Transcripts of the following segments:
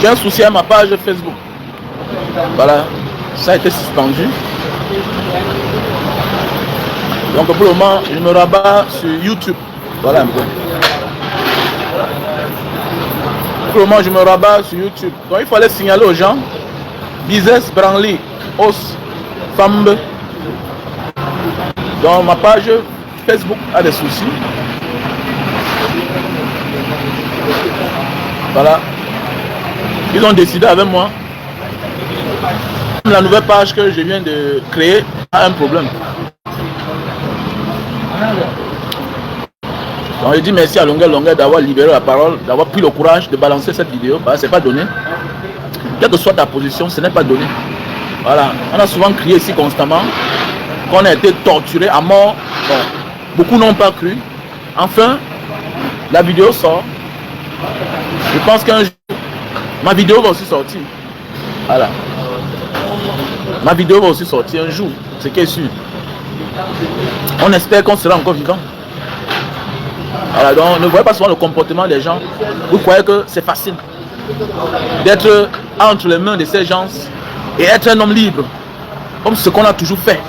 J'ai un souci à ma page Facebook. Voilà, ça a été suspendu. Donc pour le moment, je me rabats sur YouTube. Voilà un peu. Pour le moment, je me rabats sur YouTube. Donc il fallait signaler aux gens. Business Branly, Os, Fambe. Donc ma page Facebook a des soucis. Voilà. Ils ont décidé avec moi. La nouvelle page que je viens de créer a un problème. Donc je dis merci à Longueur d'avoir libéré la parole, d'avoir pris le courage de balancer cette vidéo. Bah, c'est pas donné. Quelle que soit ta position, ce n'est pas donné. Voilà. On a souvent crié ici constamment qu'on a été torturé à mort. Bon, beaucoup n'ont pas cru. Enfin, la vidéo sort. Je pense qu'un jour, ma vidéo va aussi sortir. Voilà. Ma vidéo va aussi sortir un jour. C'est qui est sûr. On espère qu'on sera encore vivant. Voilà, donc ne voyez pas souvent le comportement des gens. Vous croyez que c'est facile d'être entre les mains de ces gens et être un homme libre, comme ce qu'on a toujours fait,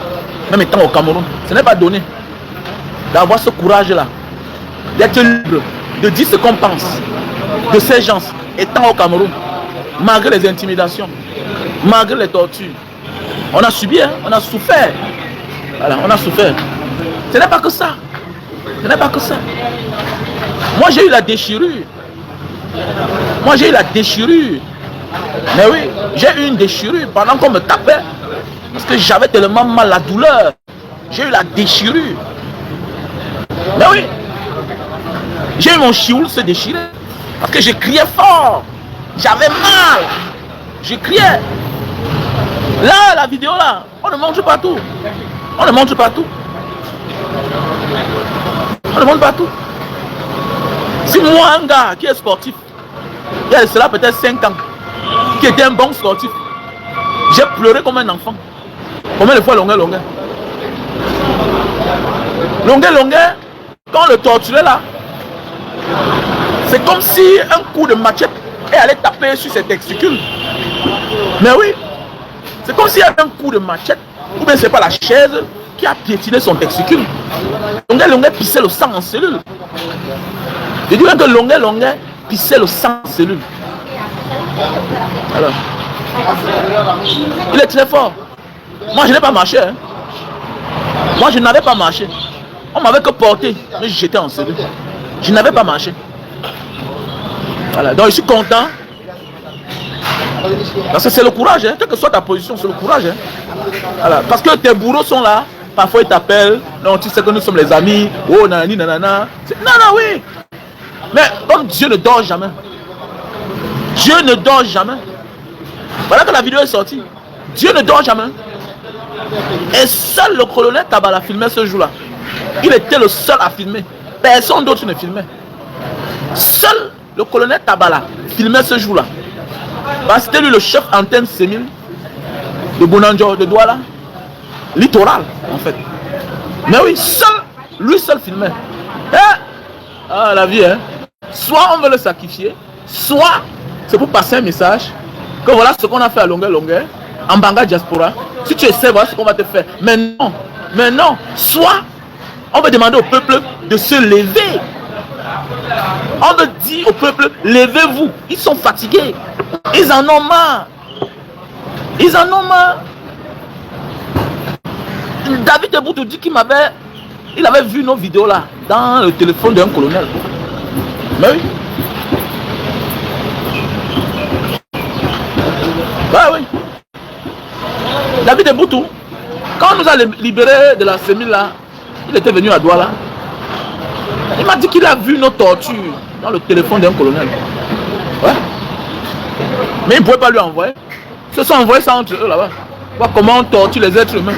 même étant au Cameroun. Ce n'est pas donné d'avoir ce courage-là, d'être libre, de dire ce qu'on pense de ces gens étant au Cameroun, malgré les intimidations, malgré les tortures. On a subi, hein? On a souffert. Voilà, on a souffert. Ce n'est pas que ça. Ce n'est pas que ça. Moi, j'ai eu la déchirure. Moi, j'ai eu la déchirure. Mais oui, j'ai eu une déchirure pendant qu'on me tapait. Parce que j'avais tellement mal, la douleur. J'ai eu la déchirure. Mais oui. J'ai eu mon chioul se déchirer. Parce que je criais fort. J'avais mal. Je criais. Là, la vidéo là, on ne montre pas tout. On ne montre pas tout. On ne montre pas tout. Si moi, un gars qui est sportif, il y a cela peut-être 5 ans, qui était un bon sportif, j'ai pleuré comme un enfant. Combien de fois Longueur, quand on le torturait là, c'est comme si un coup de machette est allé taper sur ses testicules. Mais oui, c'est comme s'il y avait un coup de machette, ou bien c'est pas la chaise qui a piétiné son testicule. Longueur pissait le sang en cellule. Je dis même que Longueur pissait le sang en cellule. Alors, il est très fort. Moi je n'ai pas marché. Hein. Moi je n'avais pas marché. On m'avait que porté, mais j'étais en cellule. Je n'avais pas marché. Voilà, donc je suis content. Parce que c'est le courage, hein. Quelle que soit ta position, c'est le courage. Hein. Voilà. Parce que tes bourreaux sont là, parfois ils t'appellent, non, tu sais que nous sommes les amis, oh nanani nanana. Non, oui. Mais comme Dieu ne dort jamais. Dieu ne dort jamais. Voilà que la vidéo est sortie. Dieu ne dort jamais. Et seul le colonel Tabala filmait ce jour-là. Il était le seul à filmer. Personne d'autre ne filmait. Seul le colonel Tabala filmait ce jour-là. Parce que c'était lui le chef antenne sémile de Bonanjo, de Douala. Littoral, en fait. Mais oui, lui seul filmait. Ah, la vie, hein. Soit on veut le sacrifier, soit c'est pour passer un message que voilà ce qu'on a fait à Longueur, en Banga Diaspora. Si tu essaies, voilà ce qu'on va te faire. Mais non. Soit on veut demander au peuple de se lever. On veut dire au peuple, levez-vous. Ils sont fatigués. Ils en ont marre. David Eboutou dit qu'il avait vu nos vidéos là dans le téléphone d'un colonel. Mais oui. Bah oui. David Eboutou, quand on nous a libérés de la sémile là, il était venu à Douala. Il m'a dit qu'il a vu nos tortures dans le téléphone d'un colonel. Ouais. Mais il ne pouvait pas lui envoyer. Ils se sont envoyés ça entre eux là-bas. Voir comment on torture les êtres humains.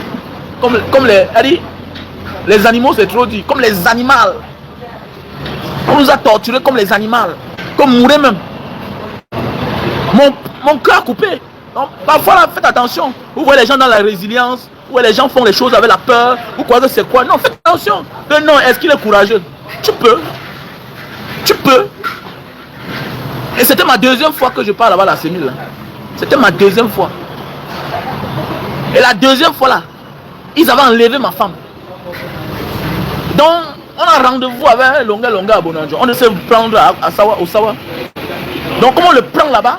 Comme les animaux, c'est trop dit. Comme les animaux. On nous a torturés comme les animaux. Comme mourir même. Mon cœur coupé. Donc, parfois là, faites attention. Vous voyez les gens dans la résilience. Vous voyez les gens font les choses avec la peur. Vous croyez que c'est quoi? Non, faites attention. Non, est-ce qu'il est courageux? Tu peux. Et c'était ma deuxième fois que je pars là-bas à la Sémille. C'était ma deuxième fois. Et la deuxième fois là, ils avaient enlevé ma femme. Donc, on a rendez-vous avec Longa à Bonanjo. On essaie de prendre à Sawa, au Sawa. Donc, comment on le prend là-bas?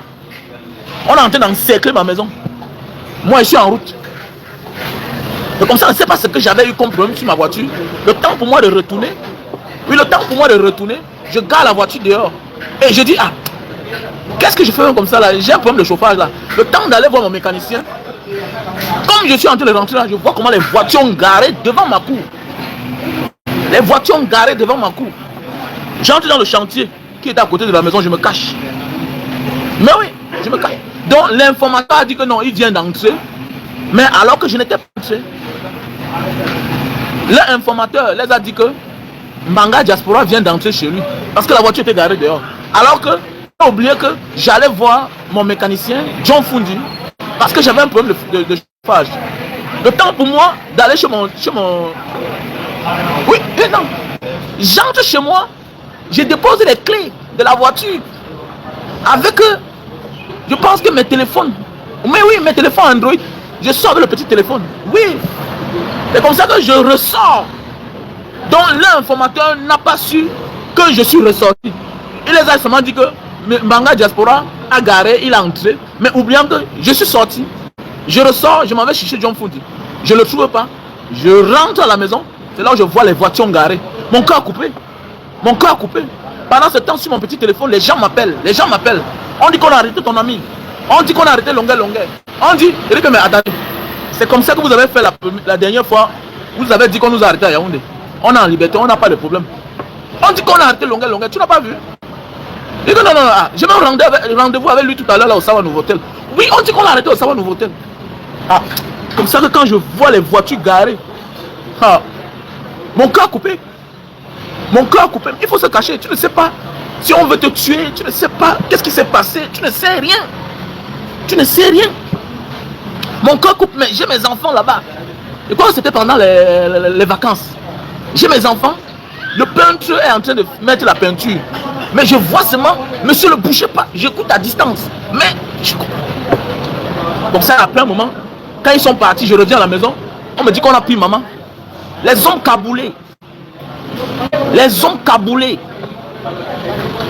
On est en train d'encercler ma maison. Moi, je suis en route. Et comme ça, je ne sais pas ce que j'avais eu comme problème sur ma voiture. Le temps pour moi de retourner. Oui, le temps pour moi de retourner, je garde la voiture dehors. Et je dis, ah, qu'est-ce que je fais comme ça là? J'ai un problème de chauffage là. Le temps d'aller voir mon mécanicien. Comme je suis en train de rentrer là, je vois comment les voitures ont garé devant ma cour. Les voitures ont garé devant ma cour. J'entre dans le chantier qui est à côté de la maison, je me cache. Mais oui, je me cache. Donc l'informateur a dit que non, il vient d'entrer. Mais alors que je n'étais pas entré. L'informateur les a dit que Mbanga Diaspora vient d'entrer chez lui. Parce que la voiture était garée dehors. Alors que j'ai oublié que j'allais voir mon mécanicien, John Fundi. Parce que j'avais un problème de chauffage. Le temps pour moi d'aller chez mon... Oui, et non. J'entre chez moi, j'ai déposé les clés de la voiture. Avec, je pense que mes téléphones. Mais oui, mes téléphones Android. Je sors de le petit téléphone. Oui. C'est comme ça que je ressors. Donc l'informateur n'a pas su que je suis ressorti. Il les a seulement dit que Mbanga Diaspora a garé, il a entré. Mais oubliant que je suis sorti. Je ressors, je m'en vais chercher John Fundi. Je ne le trouve pas. Je rentre à la maison. C'est là où je vois les voitures garées. Mon cœur coupé. Mon cœur coupé. Pendant ce temps, sur mon petit téléphone, les gens m'appellent. Les gens m'appellent. On dit qu'on a arrêté ton ami. On dit qu'on a arrêté Longuet. On dit, mais attendez. C'est comme ça que vous avez fait la dernière fois. Vous avez dit qu'on nous a arrêté à Yaoundé. On est en liberté, on n'a pas de problème. On dit qu'on a arrêté Longuet. Tu n'as pas vu? Il dit non. J'ai même rendez-vous avec lui tout à l'heure là au Sawa Nouveau-Hôtel. Oui, on dit qu'on a arrêté au Sawa Nouveau-Hôtel. Ah, comme ça que quand je vois les voitures garées, mon cœur coupé. Mon cœur coupé. Il faut se cacher. Tu ne sais pas si on veut te tuer. Tu ne sais pas qu'est-ce qui s'est passé. Tu ne sais rien. Tu ne sais rien. Mon cœur coupe. Mais j'ai mes enfants là-bas. Et quand c'était pendant les vacances, j'ai mes enfants. Le peintre est en train de mettre la peinture. Mais je vois seulement, monsieur ne bougez pas. J'écoute à distance. Mais je comprends. Donc ça, après un moment, quand ils sont partis, je reviens à la maison. On me dit qu'on a pris maman. Les hommes caboulés. Les hommes caboulés.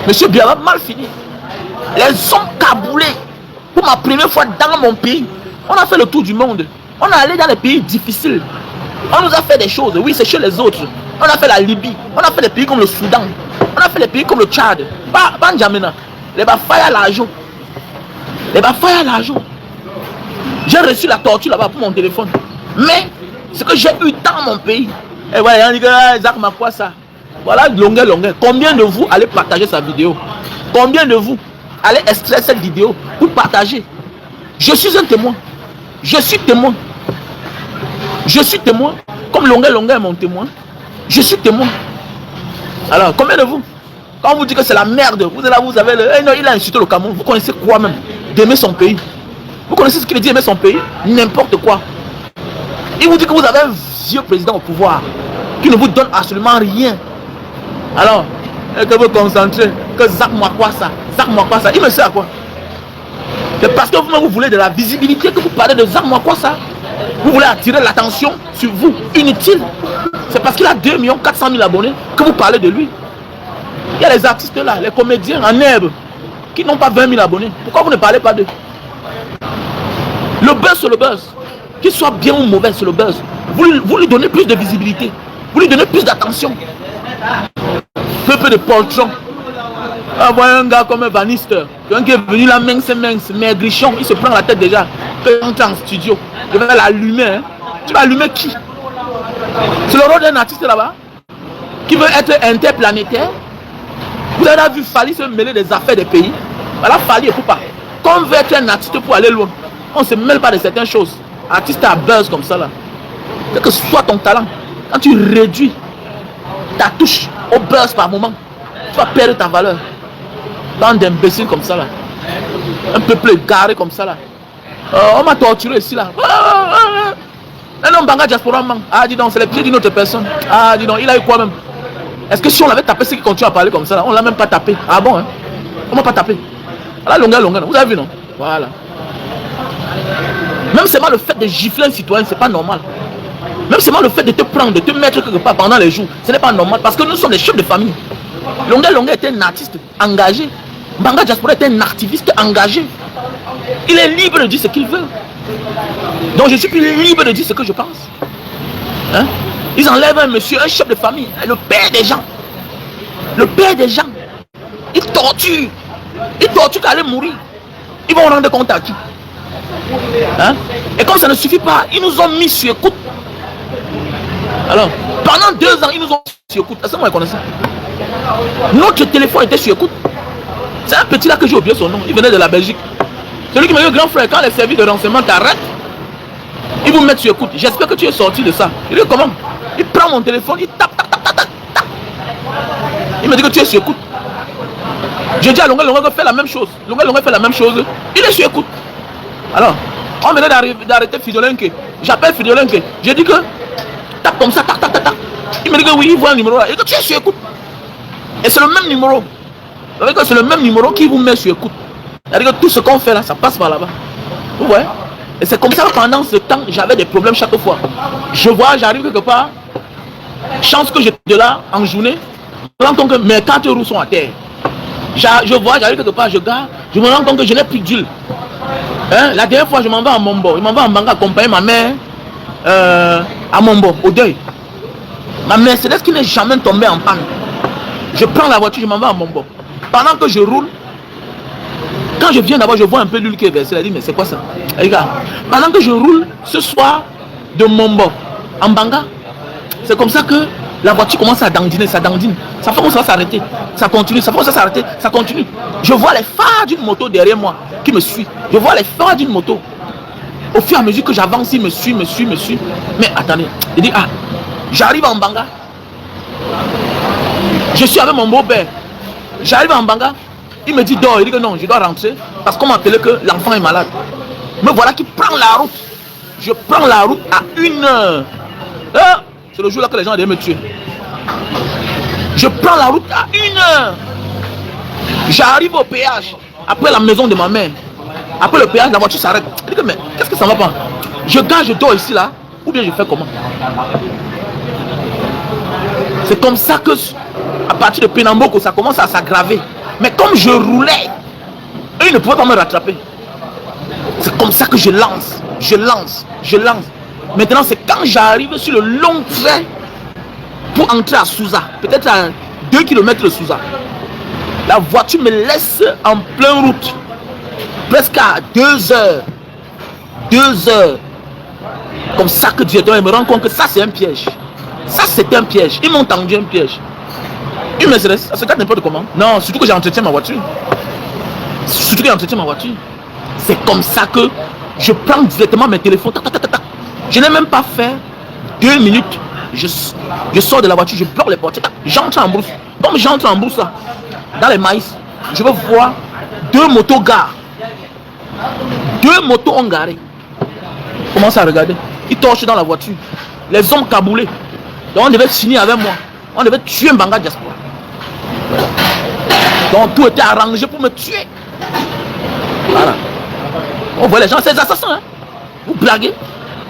Monsieur Biala, mal fini. Les hommes caboulés. Pour ma première fois dans mon pays. On a fait le tour du monde. On est allé dans les pays difficiles. On nous a fait des choses. Oui, c'est chez les autres. On a fait la Libye. On a fait des pays comme le Soudan. On a fait des pays comme le Tchad. Banjamena. Les Bafaya à l'argent. Les Bafaya à l'argent. J'ai reçu la torture là-bas pour mon téléphone. Mais ce que j'ai eu dans mon pays. Et voilà, on dit que Zach m'a quoi ça. Voilà, Longuet. Combien de vous allez partager sa vidéo? Combien de vous allez extraire cette vidéo pour partager? Je suis un témoin. Je suis témoin. Je suis témoin. Comme Longuet est mon témoin. Je suis témoin. Alors, combien de vous? Quand on vous dit que c'est la merde, vous êtes là, vous avez le... Eh non, il a insulté le Cameroun. Vous connaissez quoi même? D'aimer son pays. Vous connaissez ce qu'il dit aimer son pays? N'importe quoi. Il vous dit que vous avez un vieux président au pouvoir qui ne vous donne absolument rien. Alors, que vous concentrez, que Zach Mwakwasa, il me sert à quoi? C'est parce que vous voulez de la visibilité que vous parlez de Zach Mwakwasa. Vous voulez attirer l'attention sur vous, inutile. C'est parce qu'il a 2 400 000 abonnés que vous parlez de lui. Il y a les artistes là, les comédiens en herbe, qui n'ont pas 20 000 abonnés. Pourquoi vous ne parlez pas d'eux? Le buzz, c'est le buzz. Qu'il soit bien ou mauvais, c'est le buzz. Vous lui donnez plus de visibilité. Vous lui donnez plus d'attention. Peu de poltron. Ah, voilà un gars comme un Vanister. Quelqu'un qui est venu là, mince, maigrichon. Il se prend la tête déjà. Quand il entre en studio, je vais l'allumer. Hein. Tu vas allumer qui? C'est le rôle d'un artiste là-bas qui veut être interplanétaire. Vous avez vu Fali se mêler des affaires des pays. Voilà, Fali et Poupa. Quand on veut être un artiste pour aller loin, on ne se mêle pas de certaines choses. Artiste à buzz comme ça là. Quel que soit ton talent, quand tu réduis ta touche au buzz par moment, tu vas perdre ta valeur. Dans d'imbéciles comme ça là. Un peuple égaré comme ça là. On m'a torturé ici là. Un homme Mbanga Diaspora. Ah dis donc, c'est les pieds d'une autre personne. Ah dis donc, il a eu quoi même? Est-ce que si on l'avait tapé, c'est qu'il continue à parler comme ça là? On l'a même pas tapé. Ah bon hein? On m'a pas tapé. À la longueur, vous avez vu, non? Voilà. Même seulement le fait de gifler un citoyen, c'est pas normal. Même seulement le fait de te prendre, de te mettre quelque part pendant les jours, ce n'est pas normal parce que nous sommes des chefs de famille. Longueur était un artiste engagé. Mbanga Diaspora était un activiste engagé. Il est libre de dire ce qu'il veut. Donc je suis plus libre de dire ce que je pense. Hein? Ils enlèvent un monsieur, un chef de famille, le père des gens. Le père des gens. Ils torturent. Ils torturent qu'à aller mourir. Ils vont rendre compte à qui? Hein? Et comme ça ne suffit pas, ils nous ont mis sur écoute. Alors, pendant 2 ans, ils nous ont mis sur écoute. Est-ce que moi je connais ça? Notre téléphone était sur écoute. C'est un petit là que j'ai oublié son nom. Il venait de la Belgique. Celui qui m'a dit, grand frère, quand les services de renseignement t'arrêtent, ils vous mettent sur écoute. J'espère que tu es sorti de ça. Il dit comment? Il prend mon téléphone, il tape, tape, tape, tape, tape. Il me dit que tu es sur écoute. Je dis à Longueur fait la même chose. Longueur fait la même chose. Il est sur écoute. Alors, on venait d'arrêter Fidolenke. J'appelle Fidolenke. Je dis que tape comme ça, tape, tape, tape, tape. Il me dit que oui, il voit un numéro là. Il dit que tu es sur écoute. Et c'est le même numéro. C'est le même numéro qui vous met sur écoute. C'est-à-dire que tout ce qu'on fait là, ça passe par là-bas. Vous voyez? Et c'est comme ça que pendant ce temps, j'avais des problèmes chaque fois. Je vois, j'arrive quelque part. Chance que j'étais là en journée. Je me rends compte que mes 4 roues sont à terre. Je vois, j'arrive quelque part, je garde. Je me rends compte que je n'ai plus d'huile. Hein? La dernière fois, je m'en vais à Mombo. Je m'en vais en Mbanga accompagner ma mère à Mombo, au deuil. Ma Mercedes qui n'est jamais tombée en panne. Je prends la voiture, je m'en vais à Mombo. Pendant que je roule, quand je viens d'abord, je vois un peu l'huile qui est versée. Elle dit, mais c'est quoi ça? Regarde, pendant que je roule ce soir de Mombo en Mbanga, c'est comme ça que la voiture commence à dandiner, ça dandine. Ça fait comme ça s'arrêter. Ça continue, ça fait comme ça s'arrêter, ça continue. Je vois les phares d'une moto derrière moi qui me suit. Je vois les phares d'une moto. Au fur et à mesure que j'avance, il me suit. Mais attendez, il dit, ah, j'arrive en Mbanga. Je suis avec mon beau-père. J'arrive en Mbanga. Il me dit dors, il dit que non, je dois rentrer parce qu'on m'a appelé que l'enfant est malade. Me voilà qui prend la route. Je prends la route à 1 heure. Ah, c'est le jour là que les gens allaient me tuer. Je prends la route à 1 heure. J'arrive au péage, après la maison de ma mère. Après le péage, la voiture s'arrête. Je dis que mais qu'est-ce que ça va pas? Je gare, je dors ici là, ou bien je fais comment? C'est comme ça que, à partir de Penamboko, ça commence à s'aggraver. Mais comme je roulais, eux ils ne pouvaient pas me rattraper. C'est comme ça que je lance. Maintenant, c'est quand j'arrive sur le long trait pour entrer à Souza, peut-être à 2 km de Souza. La voiture me laisse en pleine route, presque à 2 heures. 2 heures. Comme ça que directement, il me rend compte que ça, c'est un piège. Ça, c'est un piège. Ils m'ont tendu un piège. Une Mercedes, ça se casse n'importe comment. Non, surtout que j'entretiens ma voiture. C'est comme ça que je prends directement mes téléphones. Je n'ai même pas fait 2 minutes. Je sors de la voiture, je bloque les portes. J'entre en brousse. Comme j'entre en brousse là, dans les maïs, je veux voir 2 motos garées. 2 motos ont garé. Je commence à regarder. Ils torchent dans la voiture. Les hommes caboulés. Donc on devait finir avec moi. On devait tuer Mbanga Diaspora. Donc tout était arrangé pour me tuer. Voilà. On voit les gens, c'est des assassins. Hein? Vous blaguez.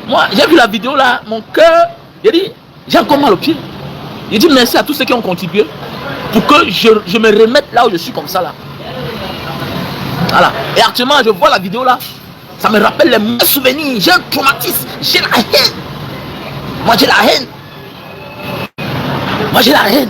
Moi, j'ai vu la vidéo là, mon cœur, j'ai dit, j'ai encore mal au pied. J'ai dit merci à tous ceux qui ont contribué pour que je me remette là où je suis comme ça là. Voilà. Et actuellement, je vois la vidéo là, ça me rappelle les mauvais souvenirs. J'ai un traumatisme, j'ai la haine. Moi, j'ai la haine.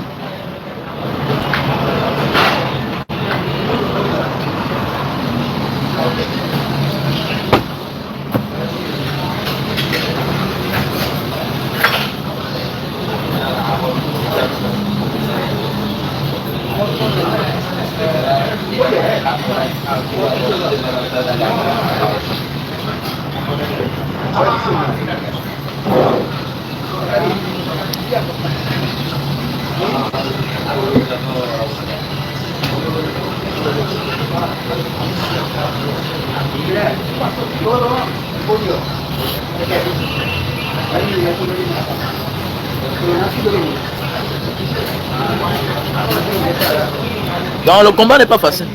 Donc le combat n'est pas facile.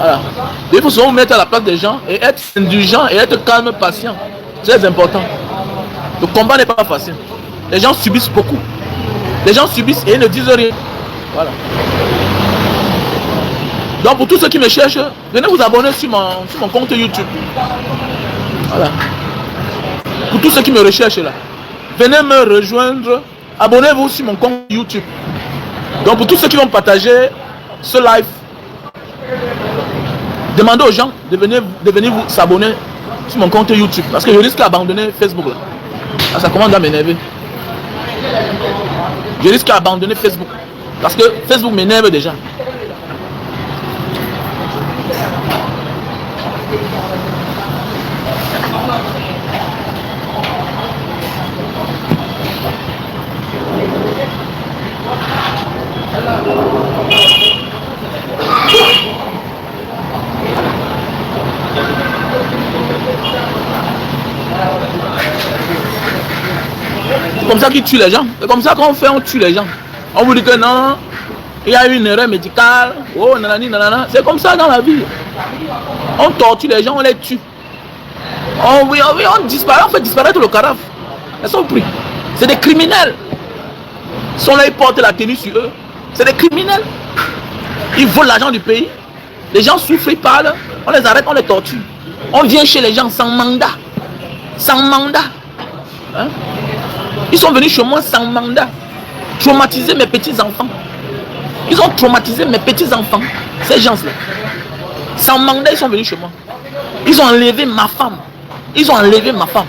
Voilà. Il faut souvent vous mettre à la place des gens et être indulgent et être calme, patient. C'est très important. Le combat n'est pas facile. Les gens subissent beaucoup. Les gens subissent et ils ne disent rien. Voilà. Donc pour tous ceux qui me cherchent, venez vous abonner sur mon compte YouTube. Voilà. Pour tous ceux qui me recherchent là, venez me rejoindre. Abonnez-vous sur mon compte YouTube. Donc pour tous ceux qui vont partager ce live, demandez aux gens de venir vous s'abonner sur mon compte YouTube. Parce que je risque d'abandonner Facebook là. Ah, ça commence à m'énerver. Je risque d'abandonner Facebook. Parce que Facebook m'énerve déjà. C'est comme ça qu'ils tuent les gens. C'est comme ça qu'on fait, on tue les gens. On vous dit que non, il y a une erreur médicale. Oh, nanani, nanana. C'est comme ça dans la vie. On torture les gens, on les tue. On disparaît, on fait disparaître le cadavre. Ils sont pris. C'est des criminels. Ils sont là, ils portent la tenue sur eux. C'est des criminels. Ils volent l'argent du pays. Les gens souffrent, ils parlent. On les arrête, on les torture. On vient chez les gens sans mandat. Sans mandat. Hein? Ils sont venus chez moi sans mandat. Traumatiser mes petits-enfants. Ils ont traumatisé mes petits-enfants. Ces gens-là. Sans mandat, ils sont venus chez moi. Ils ont enlevé ma femme. Ils ont enlevé ma femme.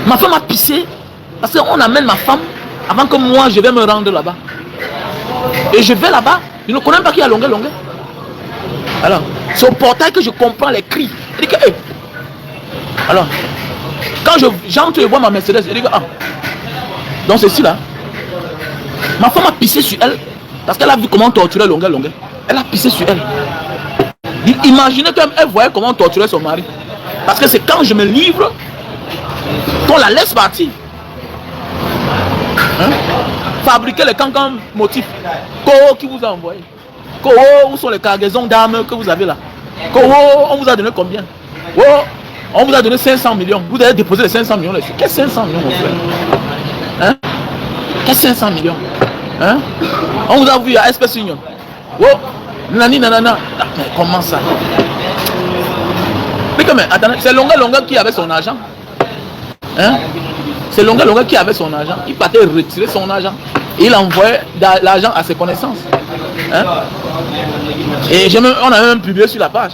Ma femme a pissé. Parce qu'on amène ma femme avant que moi je vais me rendre là-bas. Et je vais là-bas. Je ne connais pas qui a longueur. Alors, c'est au portail que je comprends les cris. Je dis que, hey. Alors, quand j'entre et vois ma Mercedes, je dis que, ah. Donc c'est ici là. Ma femme a pissé sur elle. Parce qu'elle a vu comment on torturait longueur. Elle a pissé sur elle. Imaginez qu'elle voyait comment on torturait son mari. Parce que c'est quand je me livre qu'on la laisse partir. Hein? Fabriquer les cancans motifs. Koro qui vous a envoyé. Koro, où sont les cargaisons d'armes que vous avez là? Koro, on vous a donné combien? Oh, on vous a donné 500 millions. Vous avez déposé les 500 millions là-dessus. Qu'est-ce que 500 millions, mon frère? Hein? Qu'est-ce que 500 millions? Hein? On vous a vu à Espèce Union. Oh, nanana. Ah, mais comment ça? Mais comment? Attendez, c'est Longa qui avait son argent. Hein? C'est Longa qui avait son argent. Il partait retirer son argent. Et il envoyait l'argent à ses connaissances. Hein? Et on a même publié sur la page.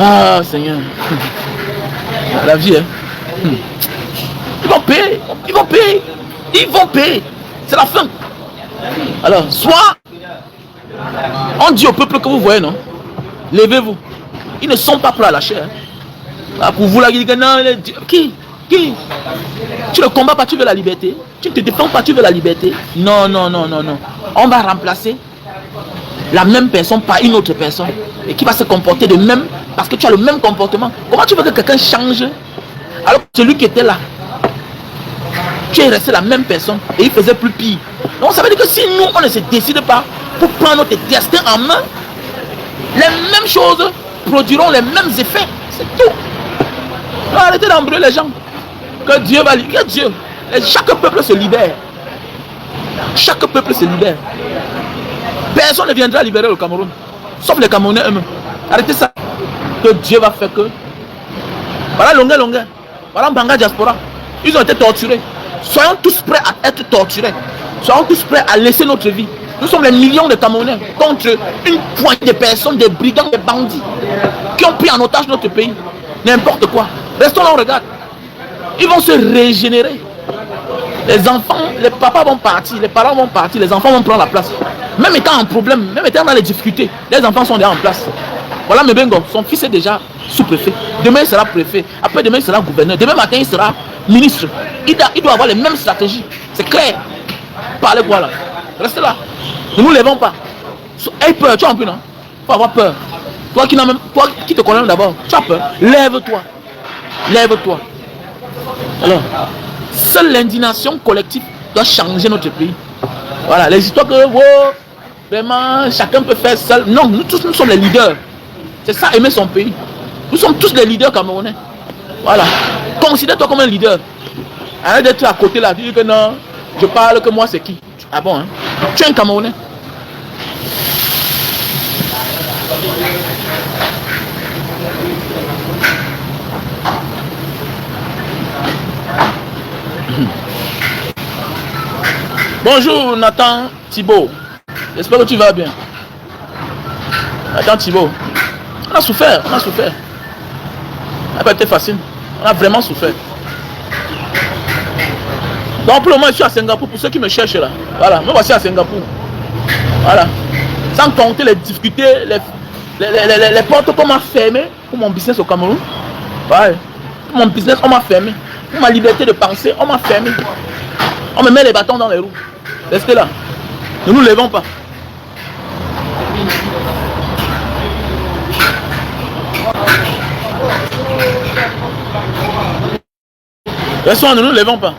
Ah Seigneur. La vie, hein? Ils vont payer. C'est la fin. Alors, soit on dit au peuple que vous voyez, non? Levez-vous. Ils ne sont pas prêts à lâcher. Hein? Ah, pour vous, là, non, qui? Tu ne combats pas, tu veux la liberté. Tu ne te défends pas, tu veux la liberté. Non. On va remplacer la même personne par une autre personne. Et qui va se comporter de même, parce que tu as le même comportement. Comment tu veux que quelqu'un change alors que celui qui était là, tu es resté la même personne et il faisait plus pire. Donc ça veut dire que si nous, on ne se décide pas pour prendre notre destin en main, les mêmes choses produiront les mêmes effets. C'est tout. Donc, arrêtez d'embrouiller les gens. Que Dieu va libérer. Que Dieu. Et chaque peuple se libère. Chaque peuple se libère. Personne ne viendra libérer le Cameroun. Sauf les Camerounais eux-mêmes. Arrêtez ça. Que Dieu va faire que. Voilà longueur. Voilà Banga Diaspora. Ils ont été torturés. Soyons tous prêts à être torturés. Soyons tous prêts à laisser notre vie. Nous sommes les millions de Camerounais contre une poignée de personnes, des brigands, des bandits qui ont pris en otage notre pays. N'importe quoi. Restons là, on regarde. Ils vont se régénérer. Les enfants, les papas vont partir, les parents vont partir, les enfants vont prendre la place. Même étant en problème, même étant dans les difficultés, les enfants sont déjà en place. Voilà Mebengo, son fils est déjà sous-préfet. Demain il sera préfet. Après demain il sera gouverneur. Demain matin il sera ministre. Il doit avoir les mêmes stratégies. C'est clair. Parlez quoi là? Restez là. Ne nous levons pas. Aie peur, tu as un peu, non? Faut avoir peur. Toi qui te connais d'abord, tu as peur. Lève-toi. Lève-toi. Alors, seule l'indignation collective doit changer notre pays. Voilà, les histoires que vraiment, chacun peut faire seul. Non, nous tous, nous sommes les leaders. C'est ça, aimer son pays. Nous sommes tous les leaders camerounais. Voilà. Considère-toi comme un leader. Arrête d'être à côté là, tu dis que non, je parle que moi c'est qui? Ah bon, hein? Tu es un Camerounais. Bonjour Nathan Thibault. J'espère que tu vas bien. Nathan Thibault. On a souffert, on a souffert. Ça n'a pas été facile. On a vraiment souffert. Donc pour le moment, je suis à Singapour, pour ceux qui me cherchent là. Voilà, me voici à Singapour. Voilà. Sans compter les difficultés, les portes qu'on m'a fermées pour mon business au Cameroun. Ouais. Pour mon business, on m'a fermé. Pour ma liberté de penser, on m'a fermé. On me met les bâtons dans les roues. Restez là. Ne nous levons pas. Restons, ne nous levons pas.